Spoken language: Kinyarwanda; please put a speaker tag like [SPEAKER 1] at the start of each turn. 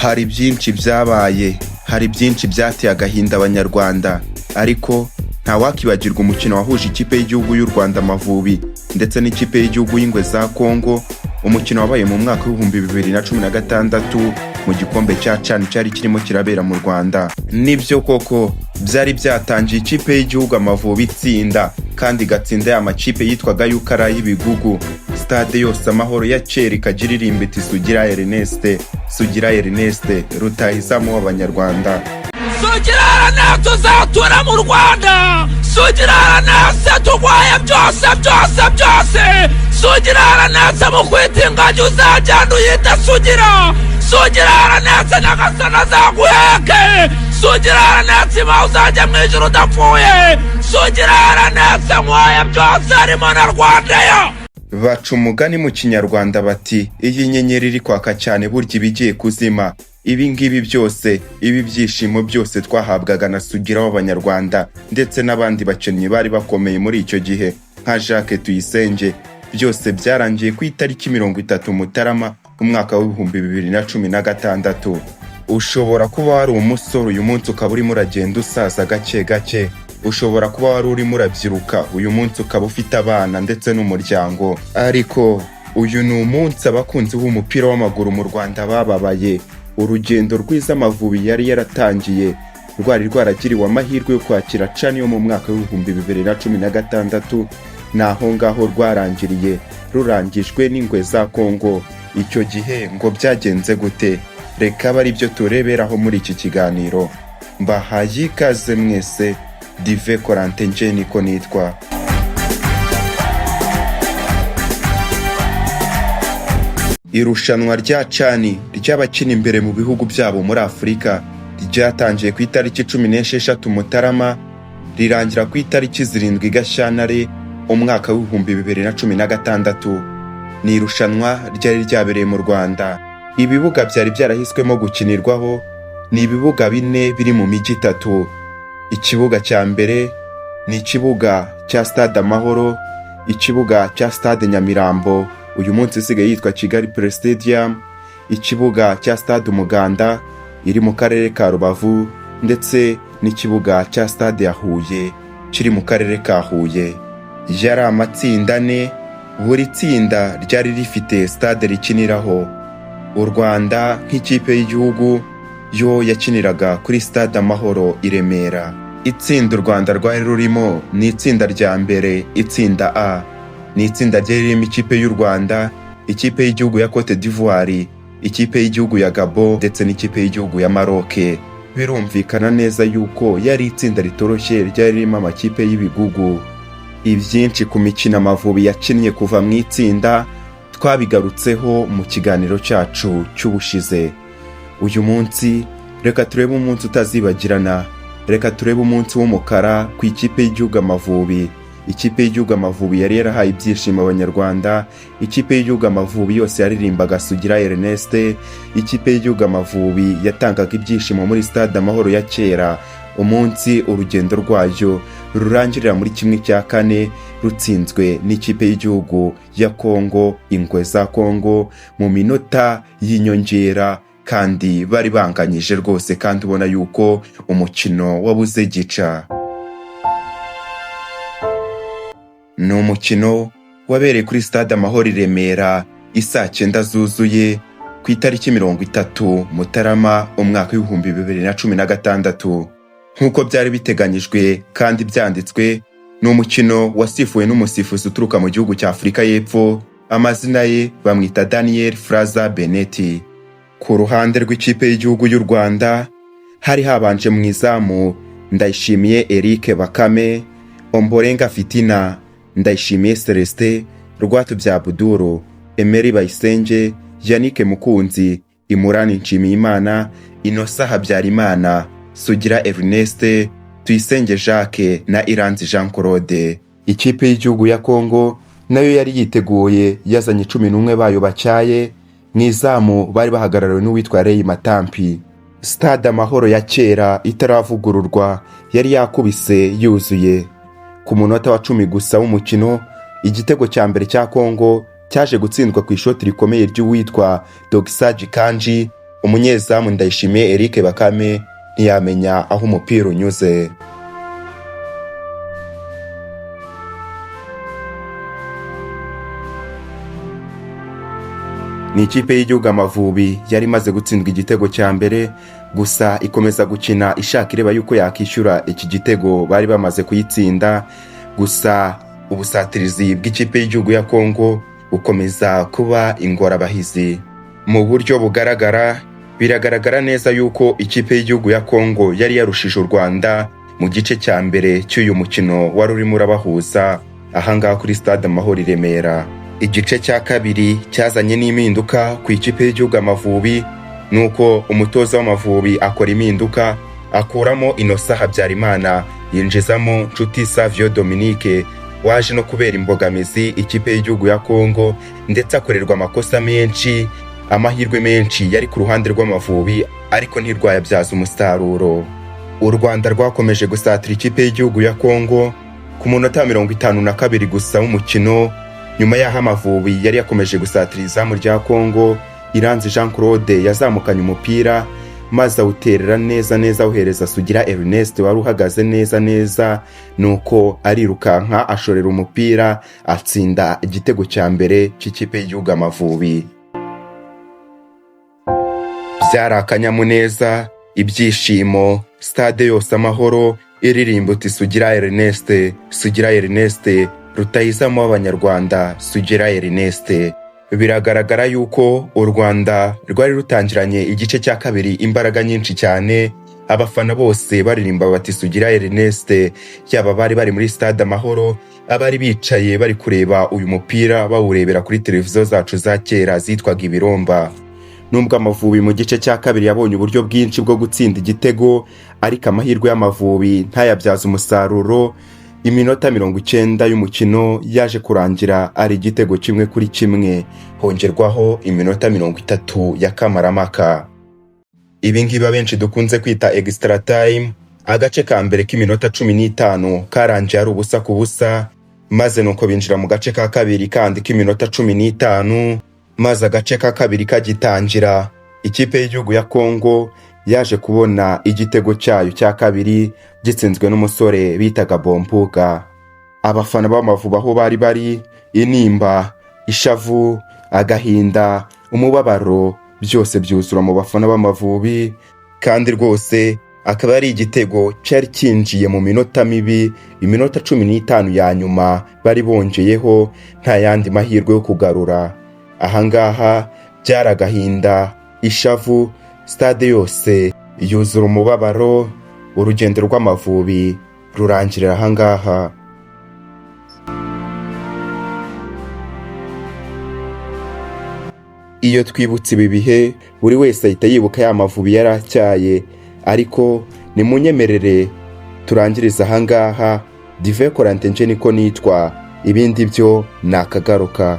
[SPEAKER 1] Hari byinshi byabaye, hari byinshi byateye agahinda abanyarwanda, ariko nta wakibagirwa umukino wahuje ikipe y'igihugu y'u Rwanda Amavubi ndetse n'ikipe y'igihugu y'Ingwe za Kongo, umukino wabaye mu mwaka w'ibihumbi 2016 mu gikombe cya CHAN cyari kirimo kirabera mu Rwanda. Nibyo koko byari byatangiye ikipe y'igihugu Amavubi itsinda, kandi gatsinda ya makipe yitwaga Yukara y'Ibigugu. Stade yose Amahoro ya Kera ikagiririmba iti Sugira Ernest rutahizamu w'abanyarwanda.
[SPEAKER 2] Sugira Ernest tuzatura mu Rwanda, Sugira Ernest turwaye byose. Sugira Ernest mu kwitinganya uzagenda uyita Sugira Ernest nagasana zaguheke, Sugira Ernest ma uzajya mu ijuru udapfuye, Sugira Ernest nkwaye byose harimo na Rwandayo.
[SPEAKER 1] Baca umugani mu Kinyarwanda bati iyi nyenyeri iri kwaka cyane burya ibigiye kuzima. Ibi ngibi byose, ibi byishimo byose twahabwaga na Sugira w'abanyarwanda ndetse n'abandi bakinnyi bari bakomeye muri icyo gihe nka Jacques Tuyisenge, byose byarangiye ku itariki 30 Mutarama umwaka w'ibihumbi 2016. Ushobora kuba wari umusore uyu munsi ukaba urimo uragenda usaza gake, ushobora kuba wari urimo urabyiruka uyu munsi ukaba ufite abana ndetse n'umuryango, ariko uyu ni umunsi abakunzi b'umupira w'amaguru mu Rwanda bababaye. Urugendo rwiza Amavubi yari yaratangiye rwari rwaragiriwe amahirwe yo kwakira CHAN yo mu mwaka w'ibihumbi 2016, naho ngaho rwarangiriye rurangijwe n'Ingwe za Kongo. Icyo gihe ngo byagenze gute? Reka bari byo tureberaho muri iki kiganiro. Mbahaye ikaze mwese. Dive Corentin nje niko nitwa. Irushanwa rya CHAN ry'abakina imbere mu bihugu byabo muri Afurika ryatangiye ku itariki 16 Mutarama rirangira ku itariki 7 Gashyantare umwaka w'ibihumbi 2016. Ni irushanwa ryari ryabereye mu Rwanda. Ibibuga byari byarahiswemo gukinirwaho ni ibibuga 4 biri mu mijyi 3. Ikibuga cya mbere ni ikibuga cya Stade Amahoro, ikibuga cya Stade Nyamirambo uyu munsi isigaye yitwa Kigali Play Stadium, ikibuga cya Stade Umuganda iri mu karere ka Rubavu, ndetse n'ikibuga cya Stade ya Huye kiri mu karere ka Huye. Yari amatsinda 4, buri tsinda ryari rifite stade rikiniraho. U Rwanda nk'ikipe y'igihugu yo yakiniraga kuri Stade Amahoro i Remera. Itsinda u Rwanda rwari rurimo ni itsinda rya mbere, itsinda A. Ni itsinda ryarimo ikipe y'u Rwanda, ikipe y'igihugu ya Cote d'Ivoire, ikipe y'igihugu ya Gabon ndetse n'ikipe y'igihugu ya Maroc. Birumvikana neza yuko yari itsinda ritoroshye ryari ririmo amakipe y'ibigugu. Ibyinshi ku mikino Amavubi yakinnye kuva mu itsinda twabigarutseho mu kiganiro cyacu cy'ubushize. Uyu munsi reka turebe umunsi utazibagirana, reka turebe umunsi w'umukara ku ikipe y'igihugu Amavubi. Ikipe y'igihugu Amavubi yari yarahaye ibyishimo abanyarwanda, ikipe y'igihugu Amavubi yose yaririmbaga Sugira Ernest, ikipe y'igihugu Amavubi yatangaga ibyishimo muri Stade Amahoro ya Kera. Umunsi urugendo rwayo rurangirira muri 1/4 rutsinzwe n'ikipe y'igihugu ya Kongo, Ingwe za Kongo, mu minota y'inyongera, kandi bari banganyije rwose, kandi ubona yuko umukino wabuze gica. Ni umukino wabereye kuri Stade Amahoro i Remera isaa 9 zuzuye ku itariki 30 Mutarama umwaka w'ibihumbi 2016. Nk'uko byari biteganyijwe kandi byanditswe, ni umukino wasifuwe n'umusifuzi uturuka mu gihugu cya Afurika y'Epfo, amazina ye bamwita Daniel Fraser Benetti. Ku ruhande rw'ikipe y'igihugu y'u Rwanda hari habanje mu izamu Ndayishimiye Eric Bakame, Ombolenga Fitina, Ndayishimiye Celestin, Rwatubya Abdul, Emery Bayisenge, Yannick Mukunzi, Imurani Nshimiyimana, Innocent Habyarimana, Sugira Ernest, Tuyisenge Jacques na Iranzi Jean Claude. Ikipe y'igihugu ya Kongo nayo yari yiteguye, yazanye 11 bayo bacyaye. Mu izamu bari bahagarariwe n'uwitwa Ray Matampi. Stade Amahoro ya Kera itaravugururwa yari yakubise yuzuye. Ku munota wa 10 gusa w'umukino, igitego cya mbere cya Kongo cyaje gutsindwa ku ishoti rikomeye ry'uwitwa Dogsaji Kanji umunyezamu Ndayishimiye Eric Bakame ntiyamenya aho umupira unyuze. Ni ikipe y'igihugu Amavubi yari imaze gutsindwa igitego cya mbere, gusa ikomeza gukina ishaka ireba yuko yakishyura iki gitego bari bamaze kuyitsinda, gusa ubusatirizi bw'ikipe y'igihugu ya Kongo bukomeza kuba ingorabahizi. Mu buryo bugaragara, biragaragara neza yuko ikipe y'igihugu ya Kongo yari yarushije u Rwanda mu gice cya mbere cy'uyu mukino wari urimo urabahuza ahangaha kuri Stade Amahoro i Remera. Igice cya kabiri cyazanye n'impinduka ku ikipe y'igihugu Amavubi, nuko umutoza w'Amavubi akora impinduka, akuramo Innocent Habyarimana yinjizamo Nshuti Savio Dominique waje no kubera imbogamizi ikipe y'igihugu ya Kongo, ndetse akorerwa amakosa menshi, amahirwe menshi yari ku ruhande rw'Amavubi ariko ntirwayabyaza umusaruro. U Rwanda rwakomeje gusatira ikipe y'igihugu ya Kongo ku munota 52 gusa w'umukino. Nyuma y'aho Amavubi yari yakomeje gusatira izamu rya Kongo, Iranzi Jean Claude yazamukanye umupira maze awuterera neza uhereza Sugira Ernest wari uhagaze neza, nuko arirukanka ashorera umupira atsinda igitego cya mbere cy'ikipe y'igihugu Amavubi. Byari akanyamuneza, ibyishimo, stade yose Amahoro iririmba uti Sugira Ernest rutahizamu w'Abanyarwanda Sugira Ernest. Biragaragara yuko u Rwanda rwari rutangiranye igice cya kabiri imbaraga nyinshi cyane, abafana bose baririmba bati Sugira Ernest, yaba bari muri Stade Amahoro, abari bicaye bari kureba uyu mupira bawurebera kuri televiziyo zacu za kera zitwaga ibiromba. Nubwo Amavubi mu gice cya kabiri yabonye uburyo bwinshi bwo gutsinda igitego, ariko amahirwe y'Amavubi ntayabyaza umusaruro. Iminota 90 y'umukino yaje kurangira ari igitego 1-1, hongerwaho iminota 30 ya kamaramaka. Ibi ngibi abenshi dukunze kwita extra time. Agace ka mbere k'iminota 15 karangiye ari ubusa ku busa, maze nuko binjira mu gace ka kabiri kandi k'iminota 15, maze agace ka kabiri kagitangira, ikipe y'igihugu ya Kongo yaje kubona igitego cyayo cya kabiri gitsinzwe n'umusore bitaga Bombuga. Abafana b'Amavubi aho bari intimba, ishavu, agahinda, umubabaro byose byuzura mu bafana b'Amavubi, kandi rwose akaba ari igitego cyari kinjiye mu minota mibi, iminota 15 ya nyuma bari bongeyeho nta yandi mahirwe yo kugarura. Ahangaha byari agahinda, ishavu, stade yose yuzura umubabaro. Urugendo rw'Amavubi rurangirira ahangaha. Iyo twibutse ibi bihe, buri wese ahita yibuka ya Mavubi yaracyaye, ariko nimunyemerere turangiriza ahangaha. Dive Corentin niko nitwa, ibindi byo nakagaruka.